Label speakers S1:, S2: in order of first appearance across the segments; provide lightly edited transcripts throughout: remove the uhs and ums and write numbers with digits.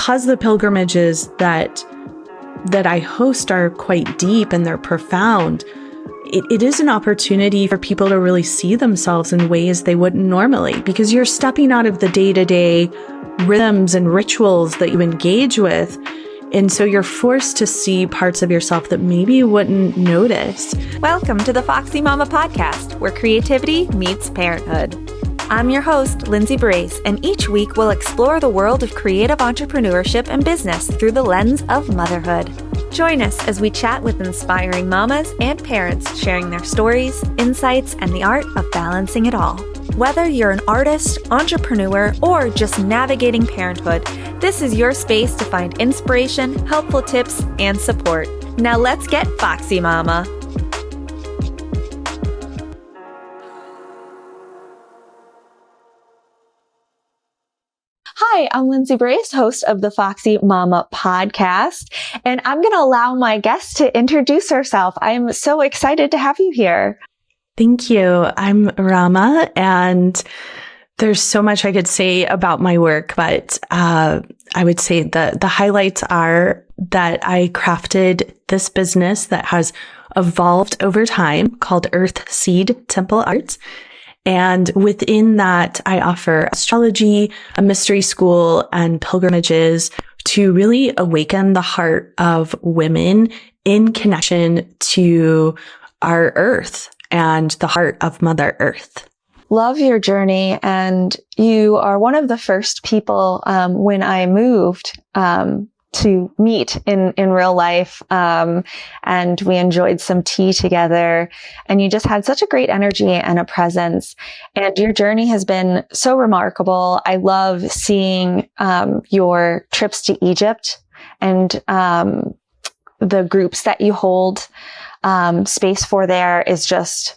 S1: because the pilgrimages that I host are quite deep and they're profound, it is an opportunity for people to really see themselves in ways they wouldn't normally, because you're stepping out of the day-to-day rhythms and rituals that you engage with. And so you're forced to see parts of yourself that maybe you wouldn't notice.
S2: Welcome to the Foxy Mama podcast, where creativity meets parenthood. I'm your host, Lindsay Barrasse, and each week we'll explore the world of creative entrepreneurship and business through the lens of motherhood. Join us as we chat with inspiring mamas and parents sharing their stories, insights, and the art of balancing it all. Whether you're an artist, entrepreneur, or just navigating parenthood, this is your space to find inspiration, helpful tips, and support. Now let's get Foxy Mama. Hi, I'm Lindsay Barrasse, host of the Foxy Mama podcast, and I'm going to allow my guest to introduce herself. I am so excited to have you here.
S1: Thank you. I'm Rama, and there's so much I could say about my work, but I would say the highlights are that I crafted this business that has evolved over time called Earth Seed Temple Arts. And within that, I offer astrology, a mystery school, and pilgrimages to really awaken the heart of women in connection to our earth and the heart of Mother Earth.
S2: Love your journey. And you are one of the first people when I moved to meet in real life. And we enjoyed some tea together, and you just had such a great energy and a presence. And your journey has been so remarkable. I love seeing your trips to Egypt and the groups that you hold space for there is just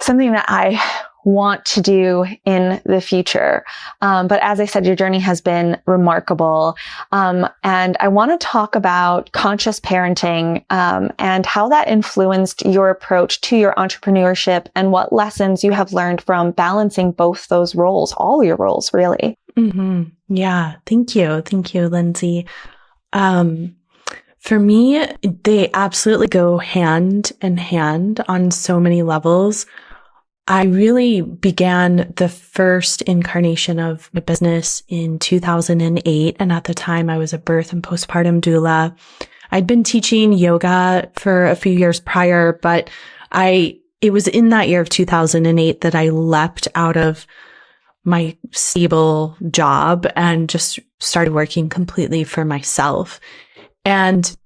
S2: something that I want to do in the future. But as I said, your journey has been remarkable. And I want to talk about conscious parenting, and how that influenced your approach to your entrepreneurship and what lessons you have learned from balancing both those roles, all your roles, really.
S1: Mm-hmm. Yeah. Thank you. Thank you, Lindsay. For me, they absolutely go hand in hand on so many levels. I really began the first incarnation of my business in 2008. And at the time I was a birth and postpartum doula. I'd been teaching yoga for a few years prior, but it was in that year of 2008 that I leapt out of my stable job and just started working completely for myself. And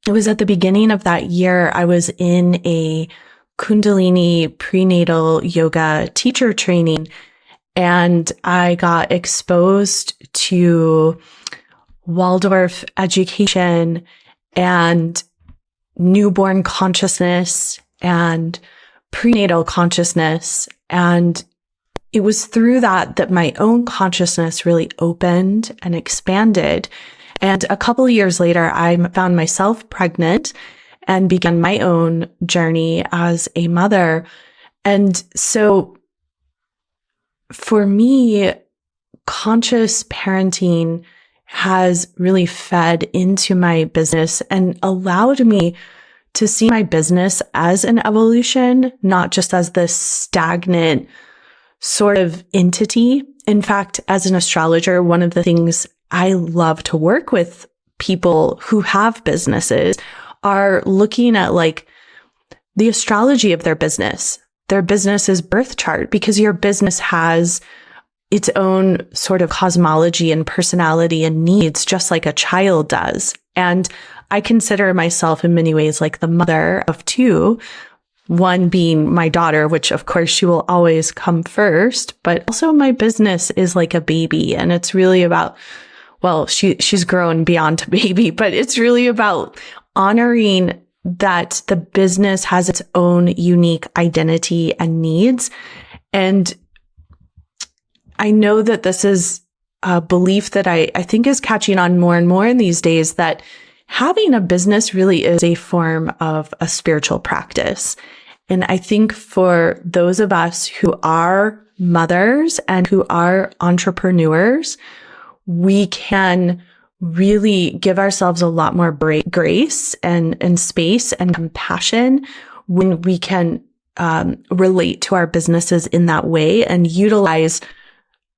S1: it was at the beginning of that year, I was in a Kundalini prenatal yoga teacher training, and I got exposed to Waldorf education and newborn consciousness and prenatal consciousness. And it was through that my own consciousness really opened and expanded. And a couple of years later, I found myself pregnant and began my own journey as a mother. And so for me, conscious parenting has really fed into my business and allowed me to see my business as an evolution, not just as this stagnant sort of entity. In fact, as an astrologer, one of the things I love to work with people who have businesses are looking at like the astrology of their business's birth chart, because your business has its own sort of cosmology and personality and needs, just like a child does. And I consider myself in many ways like the mother of two, one being my daughter, which of course she will always come first, but also my business is like a baby, and it's really about, well, she's grown beyond a baby, but it's really about honoring that the business has its own unique identity and needs. And I know that this is a belief that I think is catching on more and more in these days, that having a business really is a form of a spiritual practice. And I think for those of us who are mothers and who are entrepreneurs, we can really give ourselves a lot more grace and space and compassion when we can relate to our businesses in that way and utilize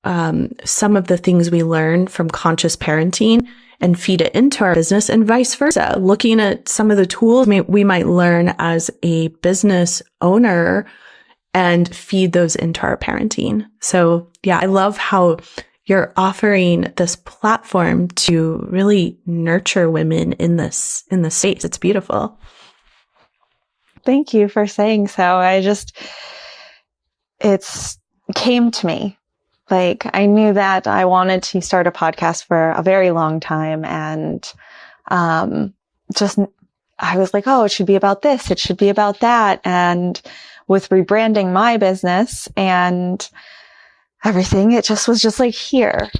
S1: some of the things we learn from conscious parenting and feed it into our business, and vice versa. Looking at some of the tools we might learn as a business owner and feed those into our parenting. So yeah, I love how you're offering this platform to really nurture women in this space. It's beautiful.
S2: Thank you for saying so. It's came to me. Like, I knew that I wanted to start a podcast for a very long time. And, I was like, oh, it should be about this. It should be about that. And with rebranding my business and everything, it just was just like, here,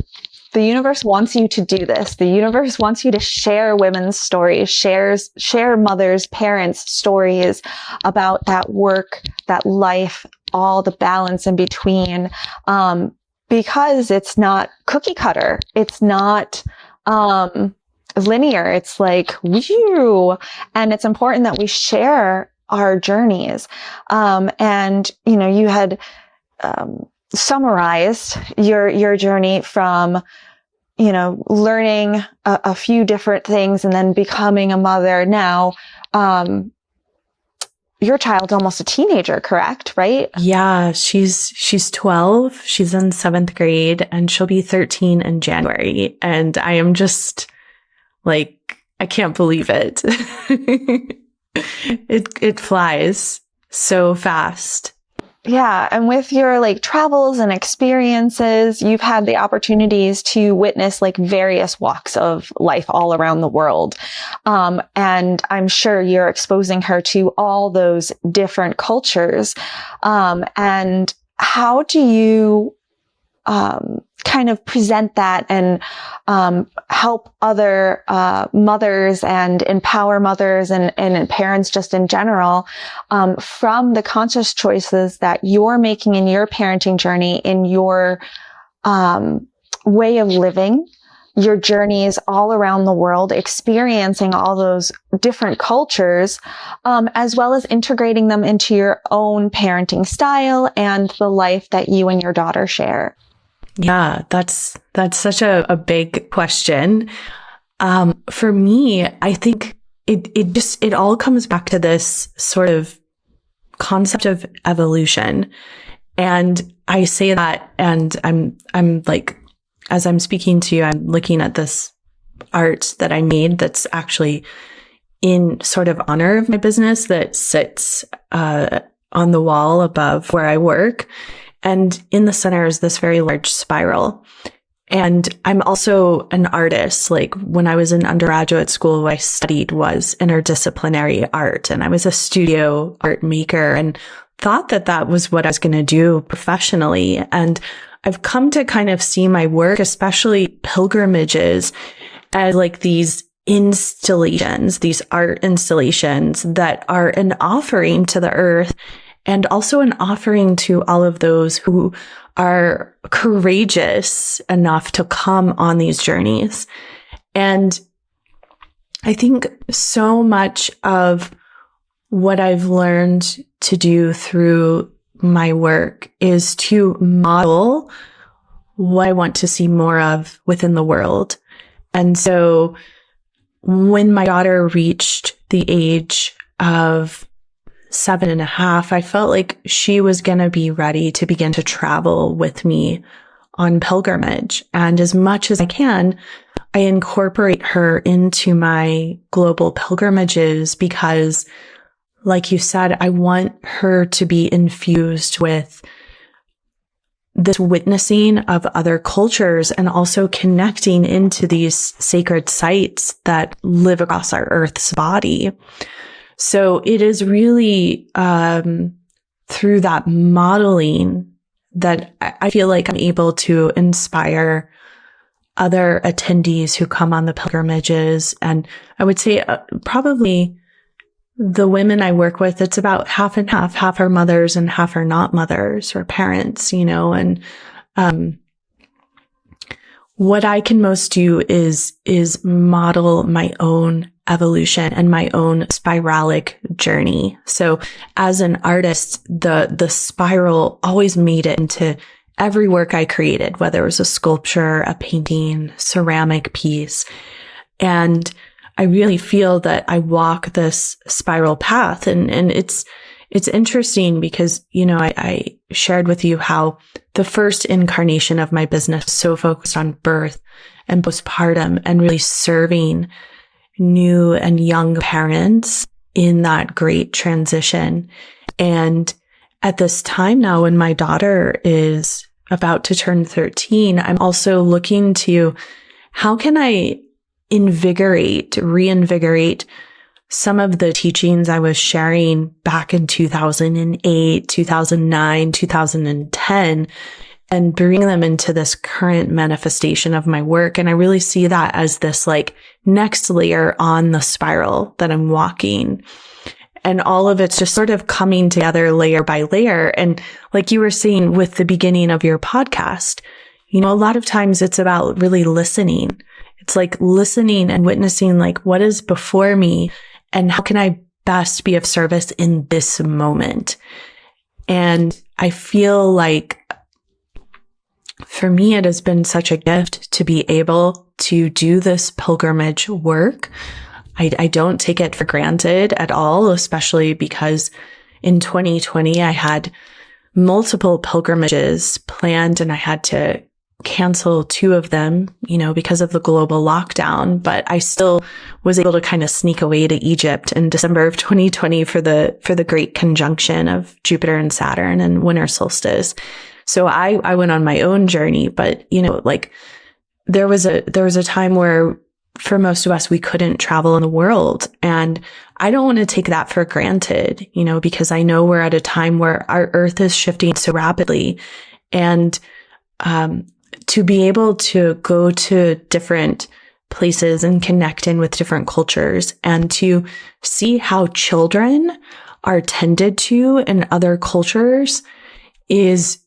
S2: the universe wants you to do this. The universe wants you to share women's stories, share mothers, parents' stories about that work, that life, all the balance in between. Because it's not cookie cutter. It's not, linear. It's like, whew. And it's important that we share our journeys. And, you had, summarized your journey from, learning a few different things and then becoming a mother. Now, your child's almost a teenager, correct? Right?
S1: Yeah, she's 12. She's in 7th grade, and she'll be 13 in January. And I am just like, I can't believe it. It flies so fast.
S2: Yeah. And with your like travels and experiences, you've had the opportunities to witness like various walks of life all around the world. And I'm sure you're exposing her to all those different cultures. And how do you, kind of present that and, help other, mothers and empower mothers and parents just in general, from the conscious choices that you're making in your parenting journey, in your, way of living, your journeys all around the world, experiencing all those different cultures, as well as integrating them into your own parenting style and the life that you and your daughter share?
S1: Yeah, that's such a big question. For me, I think it all comes back to this sort of concept of evolution. And I say that, and I'm like, as I'm speaking to you, I'm looking at this art that I made that's actually in sort of honor of my business that sits on the wall above where I work. And in the center is this very large spiral. And I'm also an artist. Like when I was in undergraduate school, what I studied was interdisciplinary art. And I was a studio art maker and thought that that was what I was going to do professionally. And I've come to kind of see my work, especially pilgrimages, as like these installations, these art installations that are an offering to the earth, and also an offering to all of those who are courageous enough to come on these journeys. And I think so much of what I've learned to do through my work is to model what I want to see more of within the world. And so when my daughter reached the age of 7.5, I felt like she was going to be ready to begin to travel with me on pilgrimage. And as much as I can, I incorporate her into my global pilgrimages because, like you said, I want her to be infused with this witnessing of other cultures and also connecting into these sacred sites that live across our Earth's body. So it is really through that modeling that I feel like I'm able to inspire other attendees who come on the pilgrimages. And I would say probably the women I work with, it's about half and half are mothers and half are not mothers or parents, you know, and what I can most do is model my own evolution and my own spiralic journey. So as an artist, the spiral always made it into every work I created, whether it was a sculpture, a painting, ceramic piece. And I really feel that I walk this spiral path. And it's interesting because, I shared with you how the first incarnation of my business was so focused on birth and postpartum and really serving new and young parents in that great transition. And at this time now, when my daughter is about to turn 13, I'm also looking to how can I reinvigorate some of the teachings I was sharing back in 2008, 2009, 2010, and bring them into this current manifestation of my work. And I really see that as this like next layer on the spiral that I'm walking. And all of it's just sort of coming together layer by layer. And like you were saying with the beginning of your podcast, a lot of times it's about really listening. It's like listening and witnessing like what is before me and how can I best be of service in this moment. And I feel like for me, it has been such a gift to be able to do this pilgrimage work. I don't take it for granted at all, especially because in 2020, I had multiple pilgrimages planned and I had to cancel 2 of them, because of the global lockdown, but I still was able to kind of sneak away to Egypt in December of 2020 for the great conjunction of Jupiter and Saturn and winter solstice. So I went on my own journey, but there was a time where for most of us, we couldn't travel in the world. And I don't want to take that for granted, because I know we're at a time where our earth is shifting so rapidly. And, to be able to go to different places and connect in with different cultures and to see how children are tended to in other cultures is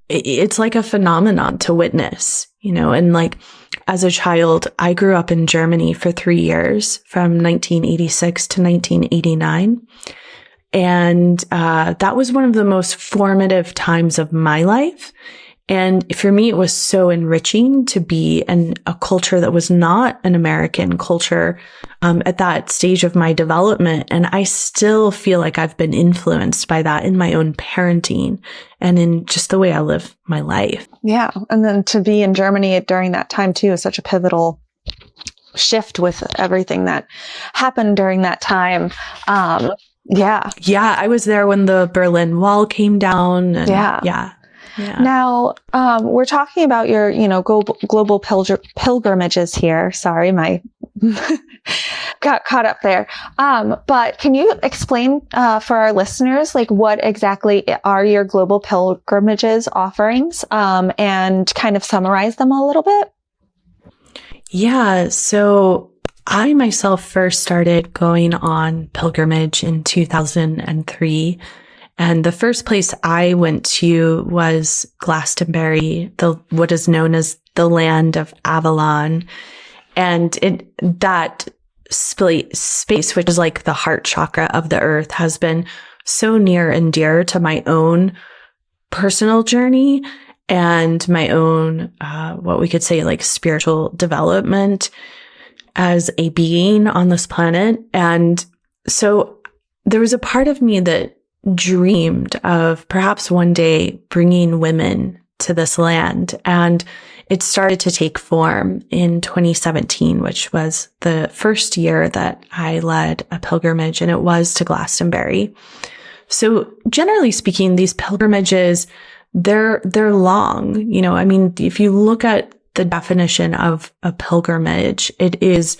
S1: it's like a phenomenon to witness, and like as a child, I grew up in Germany for 3 years from 1986 to 1989. And that was one of the most formative times of my life. And for me, it was so enriching to be in a culture that was not an American culture at that stage of my development. And I still feel like I've been influenced by that in my own parenting and in just the way I live my life.
S2: Yeah. And then to be in Germany during that time too is such a pivotal shift with everything that happened during that time. Yeah.
S1: Yeah. I was there when the Berlin Wall came down. And yeah.
S2: Now, we're talking about your, global pilgrimages here. Sorry, my got caught up there. But can you explain for our listeners, like what exactly are your global pilgrimages offerings, and kind of summarize them a little bit?
S1: Yeah. So I myself first started going on pilgrimage in 2003. And the first place I went to was Glastonbury, what is known as the land of Avalon. And that space, which is like the heart chakra of the earth, has been so near and dear to my own personal journey and my own, what we could say like spiritual development as a being on this planet. And so there was a part of me that dreamed of perhaps one day bringing women to this land. And it started to take form in 2017, which was the first year that I led a pilgrimage, and it was to Glastonbury. So generally speaking, these pilgrimages, they're long. If you look at the definition of a pilgrimage, it is,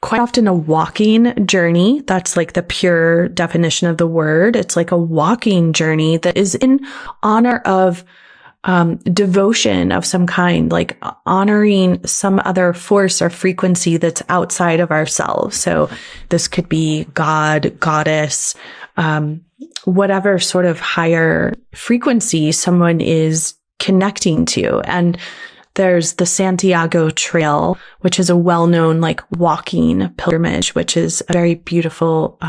S1: quite often a walking journey. That's like the pure definition of the word. It's like a walking journey that is in honor of devotion of some kind, like honoring some other force or frequency that's outside of ourselves. So this could be God, goddess, whatever sort of higher frequency someone is connecting to. And there's the Santiago Trail, which is a well-known like walking pilgrimage, which is a very beautiful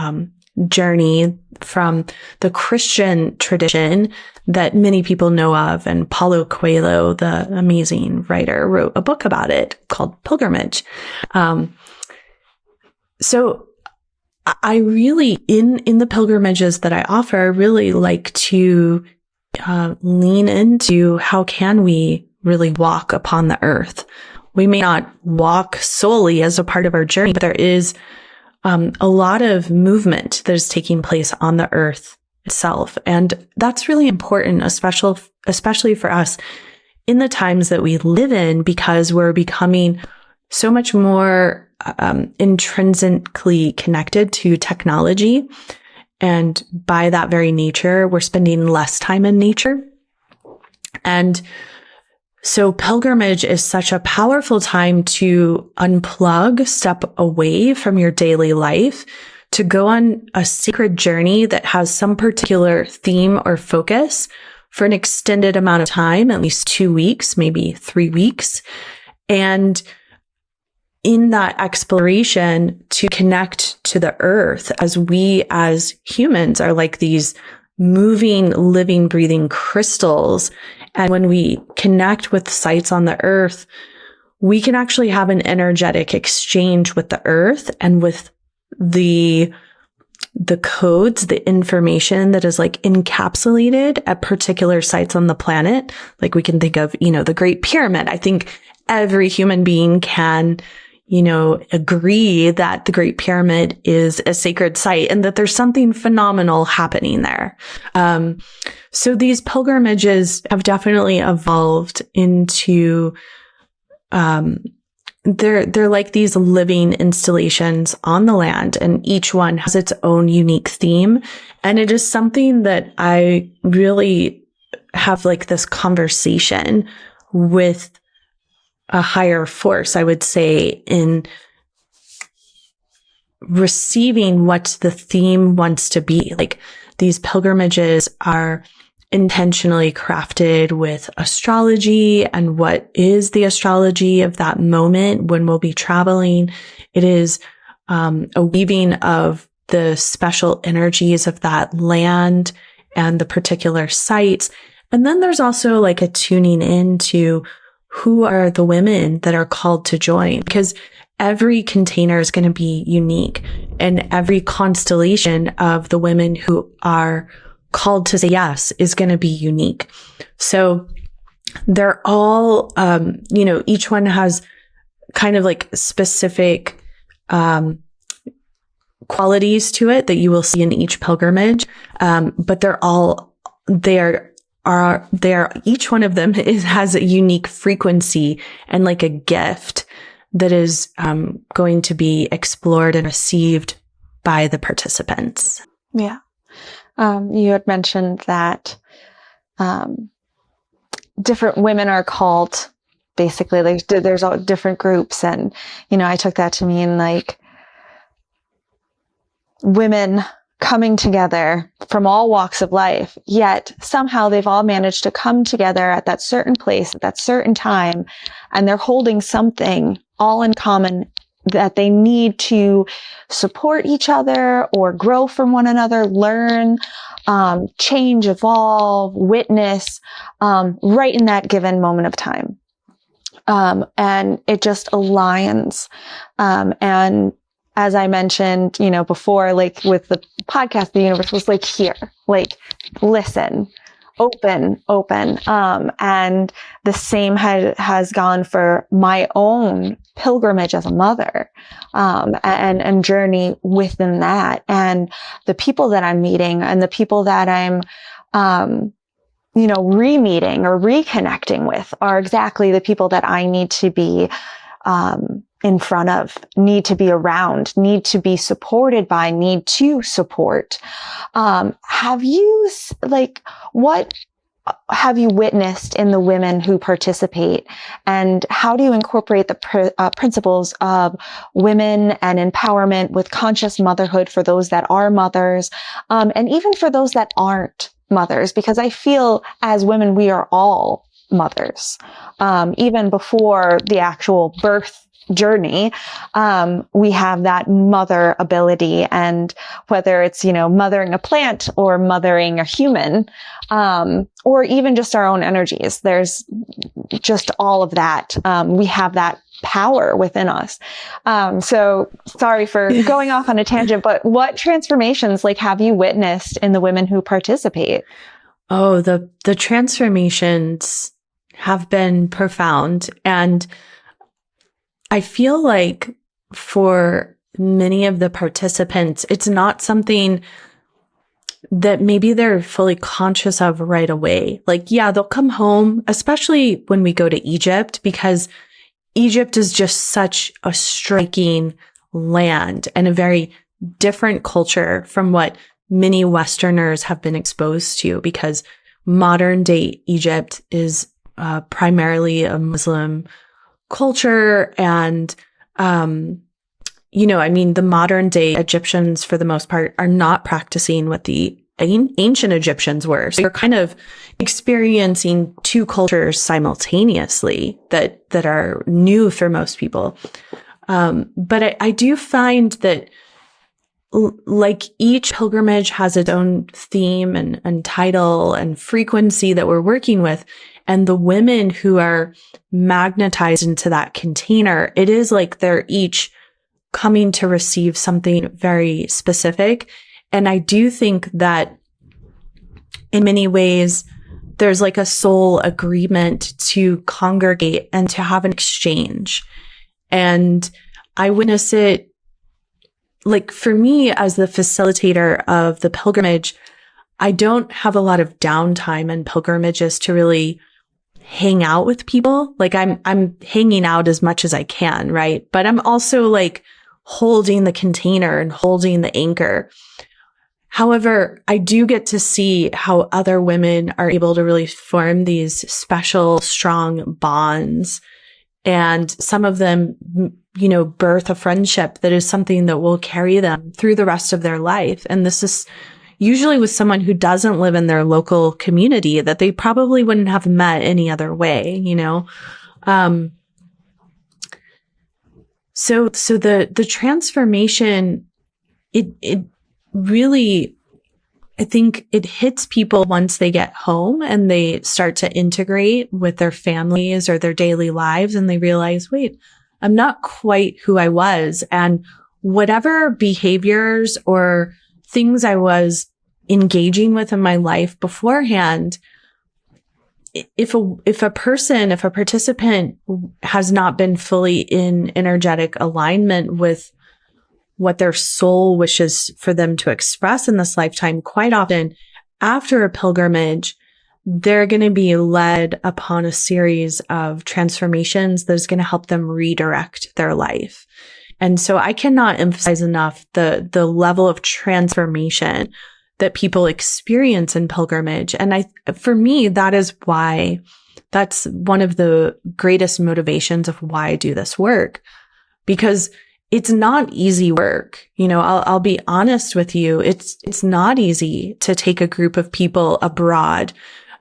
S1: journey from the Christian tradition that many people know of. And Paulo Coelho, the amazing writer, wrote a book about it called Pilgrimage. So I really, in the pilgrimages that I offer, I really like to lean into how can we really walk upon the earth. We may not walk solely as a part of our journey, but there is a lot of movement that is taking place on the earth itself. And that's really important, especially for us in the times that we live in, because we're becoming so much more intrinsically connected to technology. And by that very nature, we're spending less time in nature. And so pilgrimage is such a powerful time to unplug, step away from your daily life, to go on a sacred journey that has some particular theme or focus for an extended amount of time, at least 2 weeks, maybe 3 weeks. And in that exploration, to connect to the earth, as we as humans are like these moving, living, breathing crystals. And when we connect with sites on the earth, we can actually have an energetic exchange with the earth and with the codes, the information that is like encapsulated at particular sites on the planet. Like we can think of, the Great Pyramid. I think every human being can, agree that the Great Pyramid is a sacred site and that there's something phenomenal happening there. So these pilgrimages have definitely evolved into, they're like these living installations on the land, and each one has its own unique theme. And it is something that I really have like this conversation with a higher force, I would say, in receiving what the theme wants to be. Like these pilgrimages are intentionally crafted with astrology and what is the astrology of that moment when we'll be traveling. It is a weaving of the special energies of that land and the particular sites. And then there's also like a tuning into who are the women that are called to join, because every container is going to be unique, and every constellation of the women who are called to say yes is going to be unique. So they're all, each one has kind of like specific qualities to it that you will see in each pilgrimage. But each one of them has a unique frequency and like a gift that is going to be explored and received by the participants.
S2: Yeah. You had mentioned that different women are called, basically, like there's all different groups. And, I took that to mean like women coming together from all walks of life, yet somehow they've all managed to come together at that certain place, at that certain time, and they're holding something all in common that they need to support each other or grow from one another, learn, change, evolve, witness, right in that given moment of time. And it just aligns. And as I mentioned, before, like with the podcast, the universe was like, here, like, listen, open. And the same has gone for my own pilgrimage as a mother, and journey within that. And the people that I'm meeting and the people that I'm, re-meeting or reconnecting with are exactly the people that I need to be, in front of, need to be around, need to be supported by, need to support. Have you, what have you witnessed in the women who participate, and how do you incorporate the principles of women and empowerment with conscious motherhood for those that are mothers, and even for those that aren't mothers? Because I feel as women, we are all mothers. Even before the actual birth journey, we have that mother ability. And whether it's, mothering a plant or mothering a human, or even just our own energies, there's just all of that. We have that power within us. So sorry for going off on a tangent, but what transformations have you witnessed in the women who participate?
S1: Oh, the transformations have been profound. And I feel like for many of the participants, it's not something that maybe they're fully conscious of right away. They'll come home, especially when we go to Egypt, because Egypt is just such a striking land and a very different culture from what many Westerners have been exposed to, because modern day Egypt is primarily a Muslim culture. And, the modern day Egyptians, for the most part, are not practicing what the ancient Egyptians were. So you're kind of experiencing two cultures simultaneously that are new for most people. But I do find that each pilgrimage has its own theme and title and frequency that we're working with. And the women who are magnetized into that container, it is they're each coming to receive something very specific. And I do think that in many ways, there's a soul agreement to congregate and to have an exchange. And I witness it, for me as the facilitator of the pilgrimage, I don't have a lot of downtime in pilgrimages to really hang out with people. I'm hanging out as much as I can, right? But I'm also holding the container and holding the anchor. However, I do get to see how other women are able to really form these special, strong bonds. And some of them, birth a friendship that is something that will carry them through the rest of their life. And this is usually with someone who doesn't live in their local community that they probably wouldn't have met any other way, So the transformation, it really, I think it hits people once they get home and they start to integrate with their families or their daily lives, and they realize, wait, I'm not quite who I was. And whatever behaviors or things I was engaging with in my life beforehand, if a participant has not been fully in energetic alignment with what their soul wishes for them to express in this lifetime, quite often after a pilgrimage, they're going to be led upon a series of transformations that's going to help them redirect their life. And so I cannot emphasize enough the level of transformation that people experience in pilgrimage. And for me, that's one of the greatest motivations of why I do this work, because it's not easy work. I'll be honest with you. It's not easy to take a group of people abroad,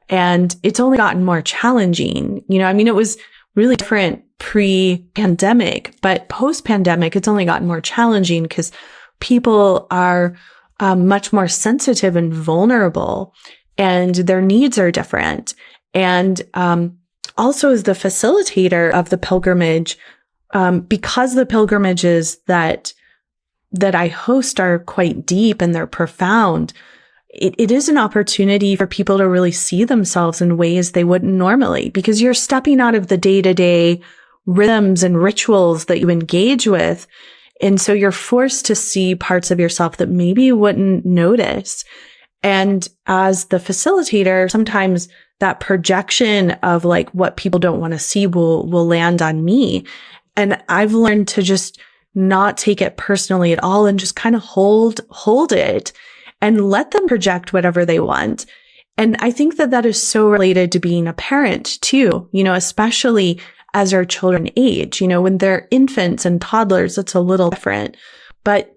S1: and it's only gotten more challenging. It was really different pre-pandemic, but post-pandemic, it's only gotten more challenging because people are much more sensitive and vulnerable, and their needs are different. And also, as the facilitator of the pilgrimage, because the pilgrimages that I host are quite deep and they're profound, it is an opportunity for people to really see themselves in ways they wouldn't normally, because you're stepping out of the day-to-day rhythms and rituals that you engage with. And so you're forced to see parts of yourself that maybe you wouldn't notice. And as the facilitator, sometimes that projection of what people don't want to see will land on me. And I've learned to just not take it personally at all and just kind of hold it and let them project whatever they want. And I think that is so related to being a parent too, especially as our children age. When they're infants and toddlers, it's a little different. But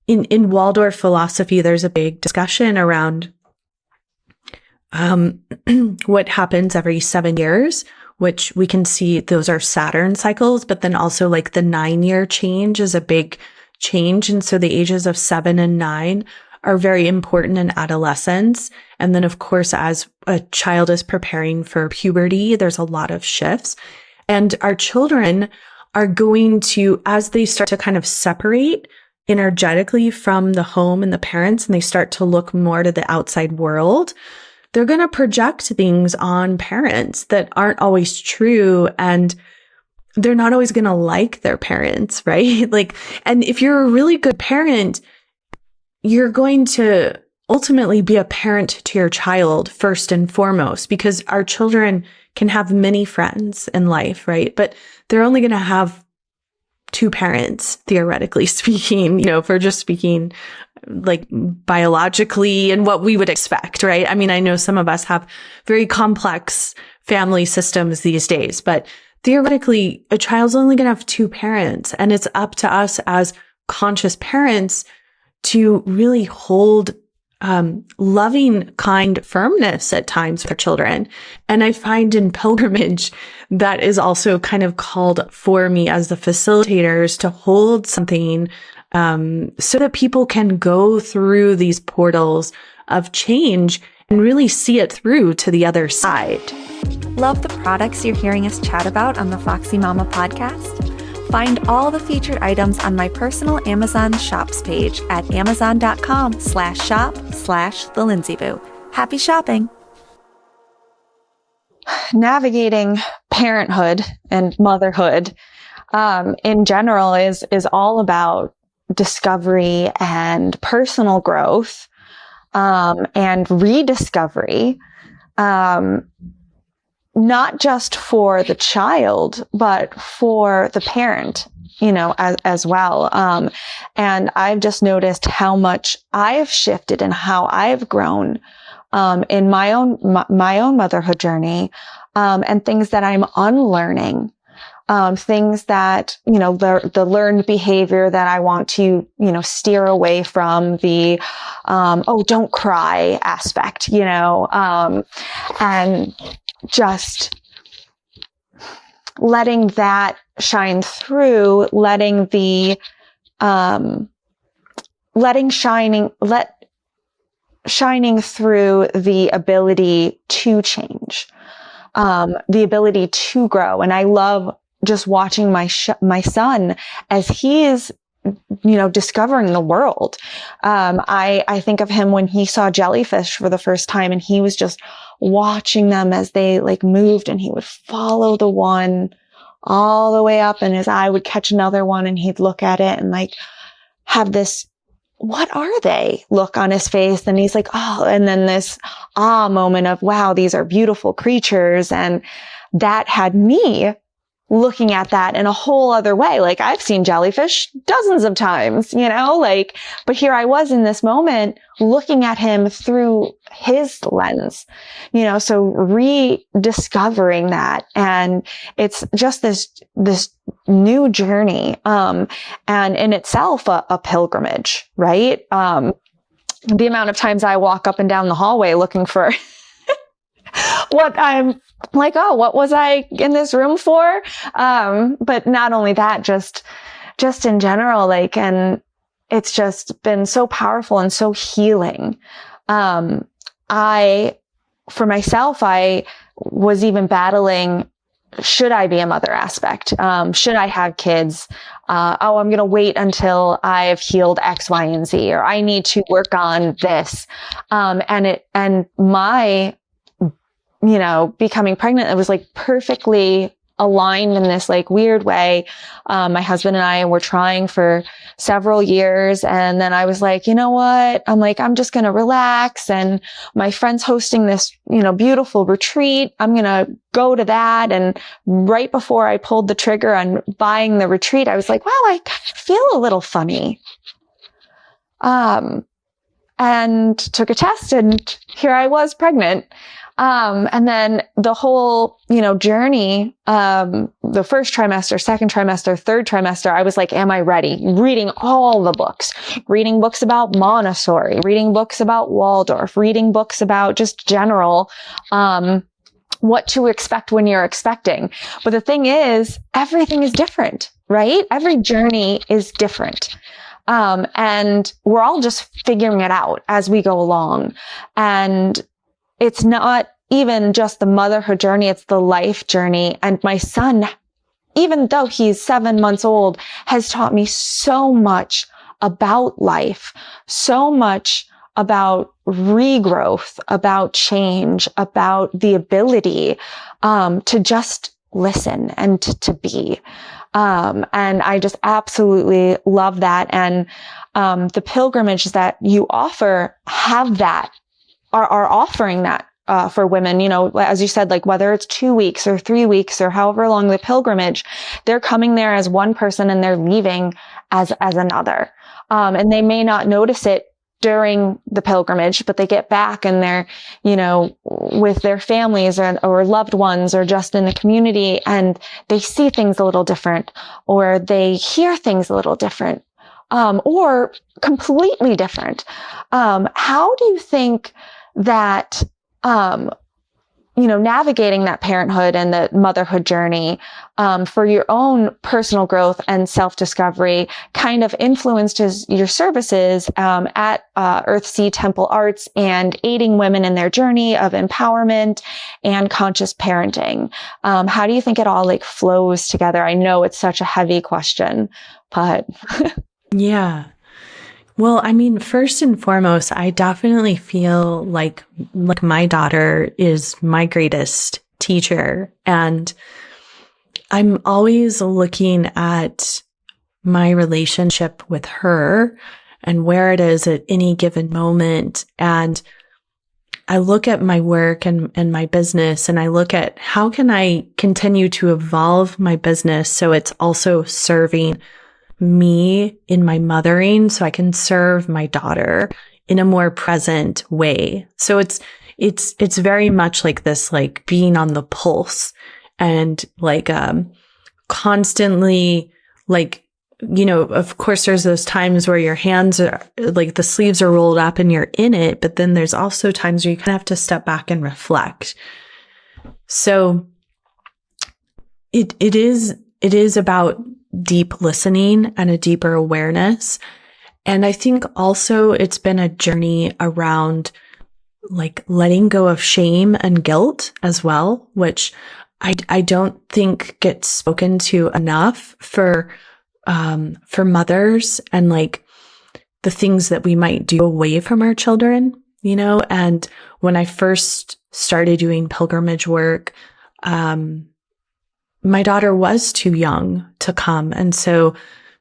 S1: in Waldorf philosophy, there's a big discussion around what happens every 7 years, which we can see those are Saturn cycles, but then also like the 9-year change is a big change. And so the ages of 7 and 9 are very important in adolescence. And then, of course, as a child is preparing for puberty, there's a lot of shifts. And our children are going to, as they start to kind of separate energetically from the home and the parents, and they start to look more to the outside world, they're going to project things on parents that aren't always true. And they're not always going to like their parents, right? Like, and if you're a really good parent, you're going to ultimately be a parent to your child first and foremost, because our children can have many friends in life, right? But they're only going to have 2 parents, theoretically speaking, if we're just speaking like biologically and what we would expect, right? I mean, I know some of us have very complex family systems these days, but theoretically, a child's only going to have 2 parents. And it's up to us as conscious parents to really hold loving, kind firmness at times with our children. And I find in pilgrimage, that is also kind of called for me as the facilitators to hold something so that people can go through these portals of change and really see it through to the other side.
S3: Love the products you're hearing us chat about on the Foxy Mama podcast? Find all the featured items on my personal Amazon shops page at amazon.com/shop/the Lindsay Boo. Happy shopping.
S2: Navigating parenthood and motherhood in general is all about discovery and personal growth and rediscovery, not just for the child, but for the parent, as well. And I've just noticed how much I've shifted and how I've grown in my own motherhood journey, and things that I'm unlearning. Things that, the learned behavior that I want to, steer away from, the, don't cry aspect, and just letting that shine through, shining through the ability to change, the ability to grow. And I love just watching my son as he is, discovering the world. I think of him when he saw jellyfish for the first time, and he was just watching them as they moved, and he would follow the one all the way up, and his eye would catch another one, and he'd look at it and have this, what are they, look on his face. And he's like, oh, and then this moment of, wow, these are beautiful creatures. And that had me looking at that in a whole other way. I've seen jellyfish dozens of times, but here I was in this moment looking at him through his lens, so rediscovering that. And it's just this new journey, and in itself, a pilgrimage, right? The amount of times I walk up and down the hallway looking for what I'm what was I in this room for? But not only that, just in general, and it's just been so powerful and so healing. For myself, I was even battling, should I be a mother aspect? Should I have kids? I'm going to wait until I've healed X, Y, and Z, or I need to work on this. And my becoming pregnant, it was perfectly aligned in this weird way. My husband and I were trying for several years. And then I was like, you know what? I'm just going to relax. And my friend's hosting this, beautiful retreat. I'm going to go to that. And right before I pulled the trigger on buying the retreat, I was like, wow, I feel a little funny. And took a test, and here I was pregnant. And then the whole, journey, the first trimester, second trimester, third trimester, I was like, am I ready? Reading all the books, reading books about Montessori, reading books about Waldorf, reading books about just general, what to expect when you're expecting. But the thing is, everything is different, right? Every journey is different. And we're all just figuring it out as we go along. And it's not even just the motherhood journey, it's the life journey. And my son, even though he's 7 months old, has taught me so much about life, so much about regrowth, about change, about the ability to just listen and to be. And I just absolutely love that. And the pilgrimages that you offer have that, are offering that for women, as you said, like whether it's 2 weeks or 3 weeks or however long the pilgrimage, they're coming there as one person and they're leaving as another. And they may not notice it during the pilgrimage, but they get back and they're, with their families or loved ones or just in the community, and they see things a little different, or they hear things a little different, or completely different. How do you think that, navigating that parenthood and the motherhood journey, for your own personal growth and self-discovery kind of influenced your services, at, Earthsea Temple Arts and aiding women in their journey of empowerment and conscious parenting? How do you think it all flows together? I know it's such a heavy question, but.
S1: Yeah. Well, I mean, first and foremost, I definitely feel like my daughter is my greatest teacher. And I'm always looking at my relationship with her and where it is at any given moment. And I look at my work and my business, and I look at how can I continue to evolve my business so it's also serving me in my mothering, so I can serve my daughter in a more present way. So it's very much like this, being on the pulse and constantly, of course there's those times where your hands are the sleeves are rolled up and you're in it, but then there's also times where you kind of have to step back and reflect. So it is about deep listening and a deeper awareness. And I think also it's been a journey around letting go of shame and guilt as well, which I don't think gets spoken to enough for mothers, and the things that we might do away from our children, and when I first started doing pilgrimage work, my daughter was too young to come. And so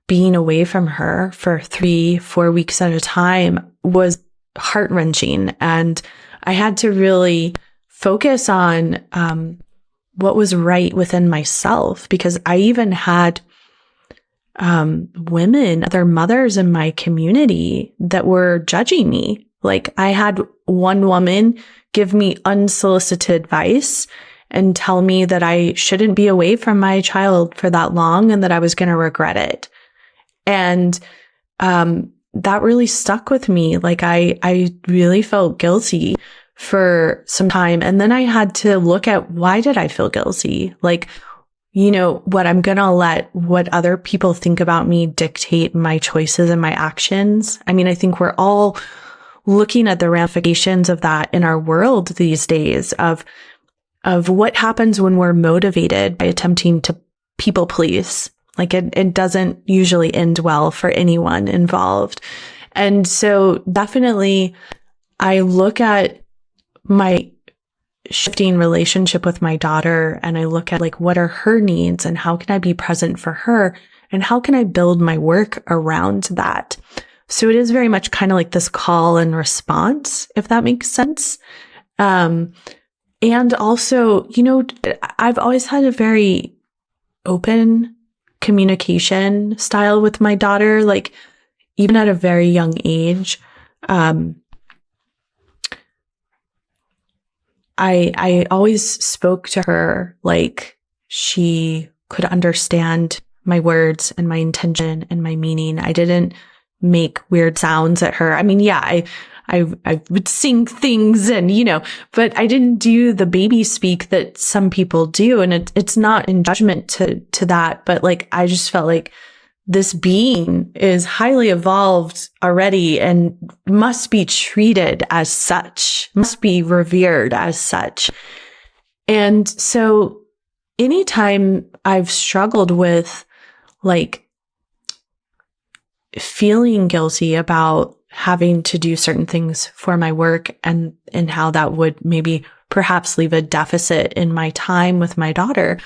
S1: being away from her for 3-4 weeks at a time was heart-wrenching. And I had to really focus on what was right within myself, because I even had women, other mothers in my community that were judging me. I had one woman give me unsolicited advice and tell me that I shouldn't be away from my child for that long and that I was going to regret it. And that really stuck with me. I really felt guilty for some time. And then I had to look at, why did I feel guilty? What I'm going to let what other people think about me dictate my choices and my actions. I mean, I think we're all looking at the ramifications of that in our world these days, of what happens when we're motivated by attempting to people please. It doesn't usually end well for anyone involved. And so definitely I look at my shifting relationship with my daughter, and I look at what are her needs and how can I be present for her, and how can I build my work around that. So it is very much kind of this call and response, if that makes sense. And also, I've always had a very open communication style with my daughter, even at a very young age. I always spoke to her like she could understand my words and my intention and my meaning. I didn't make weird sounds at her. I mean, yeah, I would sing things and, but I didn't do the baby speak that some people do. And it's not in judgment to that, but like, I just felt like this being is highly evolved already and must be treated as such, must be revered as such. And so anytime I've struggled with like feeling guilty about having to do certain things for my work and how that would maybe perhaps leave a deficit in my time with my daughter,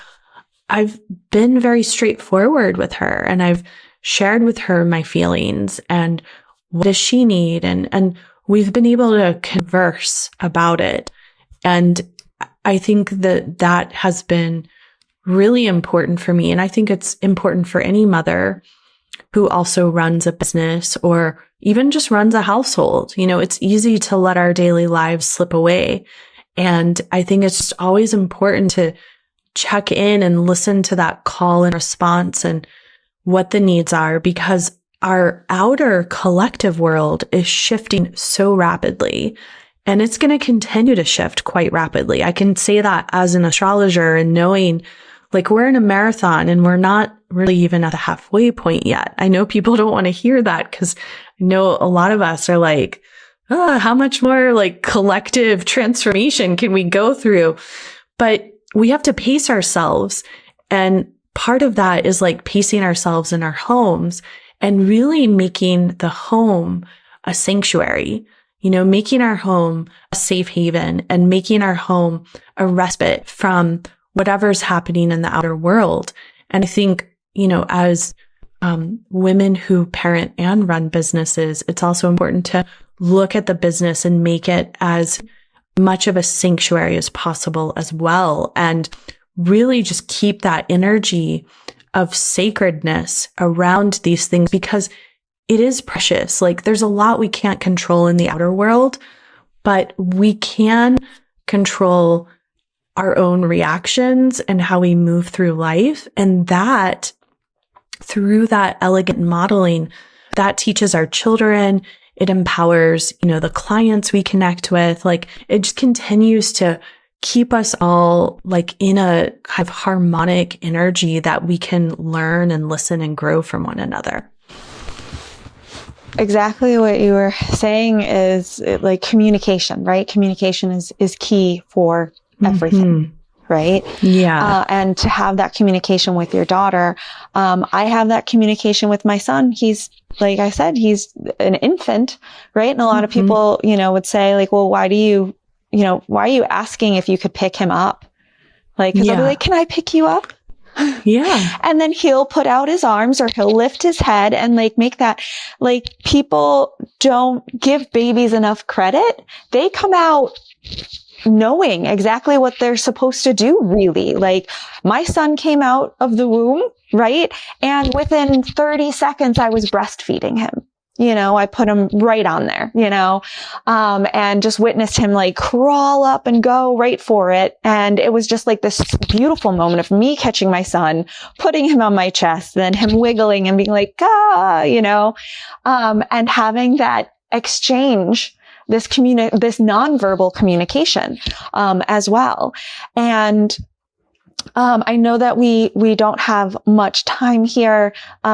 S1: I've been very straightforward with her and I've shared with her my feelings and what does she need? And we've been able to converse about it. And I think that has been really important for me. And I think it's important for any mother who also runs a business or even just runs a household. It's easy to let our daily lives slip away. And I think it's just always important to check in and listen to that call and response and what the needs are, because our outer collective world is shifting so rapidly and it's going to continue to shift quite rapidly. I can say that as an astrologer and knowing like we're in a marathon and we're not really even at the halfway point yet. I know people don't want to hear that because I know a lot of us are like, how much more like collective transformation can we go through? But we have to pace ourselves. And part of that is like pacing ourselves in our homes and really making the home a sanctuary, making our home a safe haven and making our home a respite from whatever's happening in the outer world. And I think, as women who parent and run businesses, it's also important to look at the business and make it as much of a sanctuary as possible as well. And really just keep that energy of sacredness around these things because it is precious. Like there's a lot we can't control in the outer world, but we can control our own reactions and how we move through life. And that through that elegant modeling, that teaches our children, it empowers, the clients we connect with, like it just continues to keep us all like in a kind of harmonic energy that we can learn and listen and grow from one another.
S2: Exactly what you were saying is like communication, right? Communication is key for everything, right?
S1: Yeah.
S2: And to have that communication with your daughter. I have that communication with my son. He's, like I said, he's an infant, right? And a lot of people, would say like, well, why are you asking if you could pick him up? Like, cause I'll be like, can I pick you up?
S1: Yeah.
S2: And then he'll put out his arms or he'll lift his head and like make that, like people don't give babies enough credit. They come out knowing exactly what they're supposed to do, really. Like my son came out of the womb, right? And within 30 seconds, I was breastfeeding him. I put him right on there, and just witnessed him like crawl up and go right for it. And it was just like this beautiful moment of me catching my son, putting him on my chest, then him wiggling and being like, and having that exchange, this nonverbal communication, as well. And I know that we don't have much time here.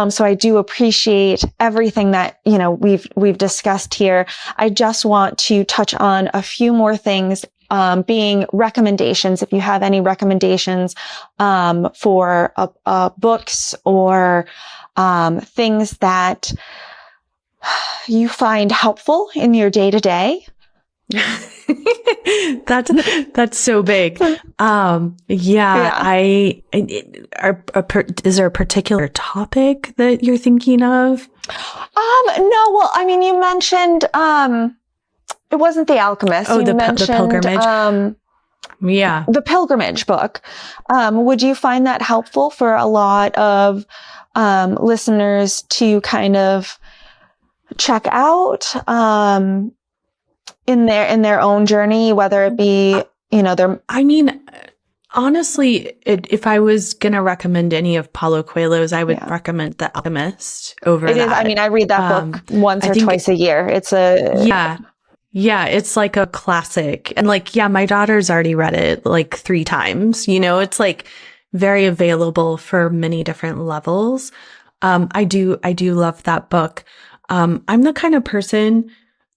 S2: So I do appreciate everything that, we've discussed here. I just want to touch on a few more things, being recommendations. If you have any recommendations, for, books or, things that you find helpful in your day to day.
S1: That's so big. Is there a particular topic that you're thinking of?
S2: No, well, I mean, you mentioned, it wasn't The Alchemist.
S1: Oh,
S2: you
S1: the
S2: mentioned,
S1: pilgrimage.
S2: The pilgrimage book. Would you find that helpful for a lot of, listeners to kind of check out, in their own journey, whether it be, they're,
S1: I mean, honestly, if I was going to recommend any of Paulo Coelho's, I would recommend The Alchemist over
S2: it is,
S1: that.
S2: I mean, I read that book once or twice a year. It's
S1: yeah, it's like a classic. And like, yeah, my daughter's already read it like 3 times, it's like very available for many different levels. I do love that book. I'm the kind of person,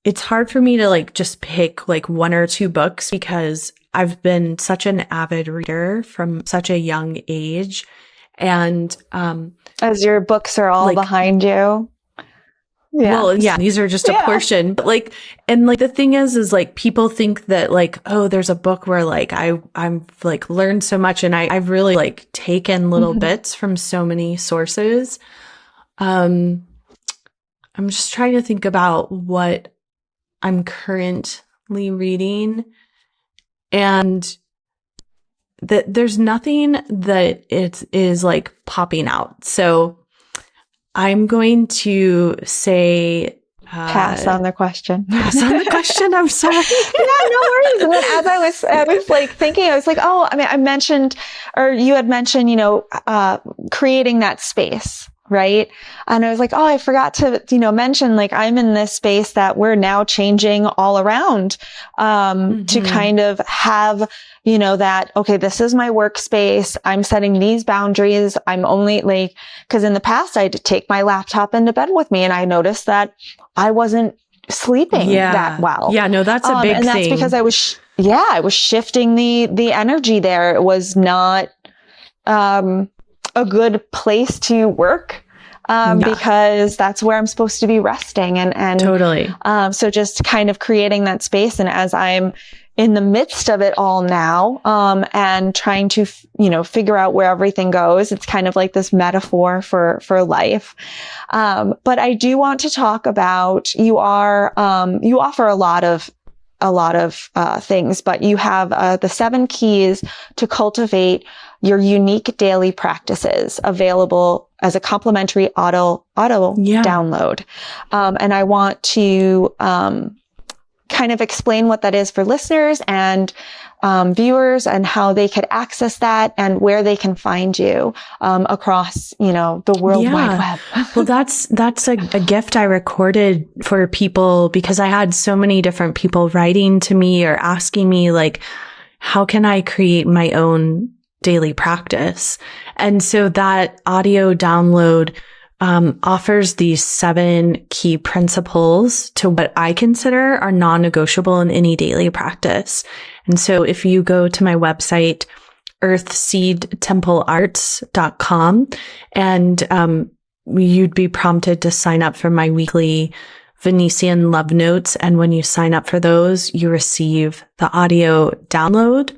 S1: it's hard for me to like just pick like 1 or 2 books because I've been such an avid reader from such a young age. And,
S2: as your books are all behind you.
S1: Yeah. Well, yeah, these are just a portion, but like, and like the thing is like people think that like, oh, there's a book where like I'm like learned so much and I've really like taken little bits from so many sources. I'm just trying to think about what I'm currently reading, and that there's nothing that it is like popping out. So I'm going to say
S2: pass on the question.
S1: Pass on the question. I'm sorry.
S2: Yeah, no worries. And then as I was like thinking, I was like, oh, I mean, I mentioned, or you had mentioned, creating that space, right? And I was like, oh, I forgot to, mention, like, I'm in this space that we're now changing all around, to kind of have, that, okay, this is my workspace. I'm setting these boundaries. I'm only like, cause in the past I'd take my laptop into bed with me and I noticed that I wasn't sleeping that well.
S1: Yeah, no, that's a big thing.
S2: And that's because I was shifting the energy there. It was not, a good place to work, because that's where I'm supposed to be resting and
S1: totally.
S2: So just kind of creating that space. And as I'm in the midst of it all now, and trying to, figure out where everything goes, it's kind of like this metaphor for life. But I do want to talk about, you offer a lot of things, but you have the 7 keys to cultivate your unique daily practices available as a complimentary auto download. And I want to kind of explain what that is for listeners and viewers, and how they could access that and where they can find you across, the World Wide Web.
S1: Well, that's a gift I recorded for people because I had so many different people writing to me or asking me like, how can I create my own daily practice? And so that audio download offers these 7 key principles to what I consider are non-negotiable in any daily practice. And so if you go to my website, earthseedtemplearts.com, and you'd be prompted to sign up for my weekly Venusian love notes. And when you sign up for those, you receive the audio download.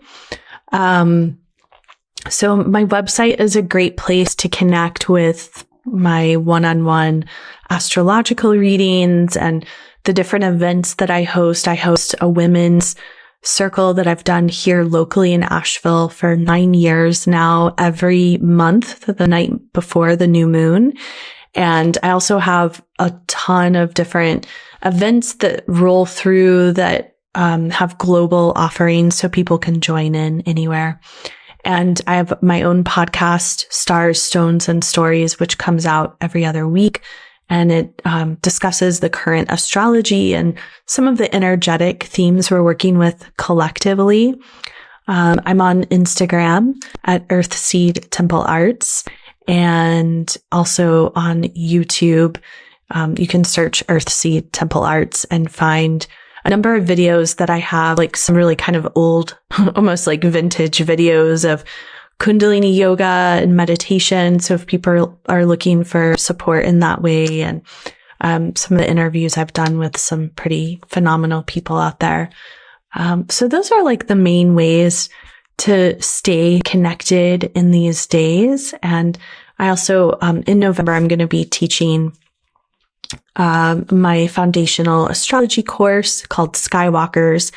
S1: So my website is a great place to connect with my one-on-one astrological readings and the different events that I host. I host a women's circle that I've done here locally in Asheville for 9 years now, every month, the night before the new moon. And I also have a ton of different events that roll through that have global offerings so people can join in anywhere. And I have my own podcast, Stars, Stones, and Stories, which comes out every other week. And it discusses the current astrology and some of the energetic themes we're working with collectively. I'm on Instagram at Earthseed Temple Arts, and also on YouTube. You can search Earthseed Temple Arts and find a number of videos that I have, like some really kind of old, almost like vintage videos of Kundalini yoga and meditation. So if people are looking for support in that way, and some of the interviews I've done with some pretty phenomenal people out there. So those are like the main ways to stay connected in these days. And I also, in November, I'm going to be teaching my foundational astrology course called Skywalkers,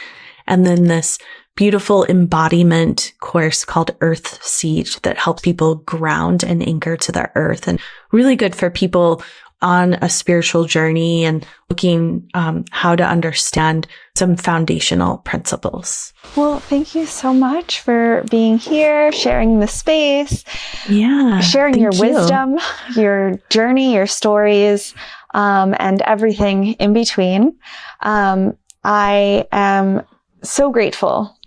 S1: and then this beautiful embodiment course called Earth Seed that helps people ground and anchor to the earth, and really good for people on a spiritual journey and looking how to understand some foundational principles.
S2: Well, thank you so much for being here, sharing the space, sharing your wisdom, your journey, your stories, and everything in between. I am so grateful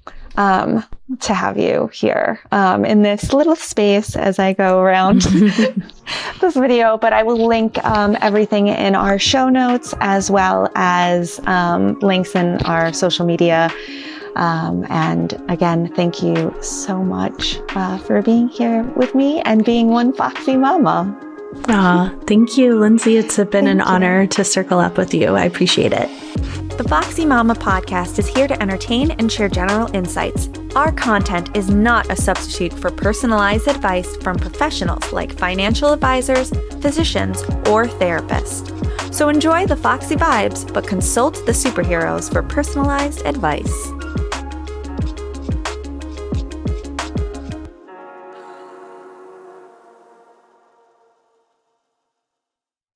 S2: to have you here in this little space as I go around this video, but I will link everything in our show notes as well as links in our social media. And again, thank you so much for being here with me and being one Foxy Mama.
S1: Thank you, Lindsay. It's been an honor to circle up with you. I appreciate it.
S3: The Foxy Mama podcast is here to entertain and share general insights. Our content is not a substitute for personalized advice from professionals like financial advisors, physicians, or therapists. So enjoy the Foxy vibes, but consult the superheroes for personalized advice.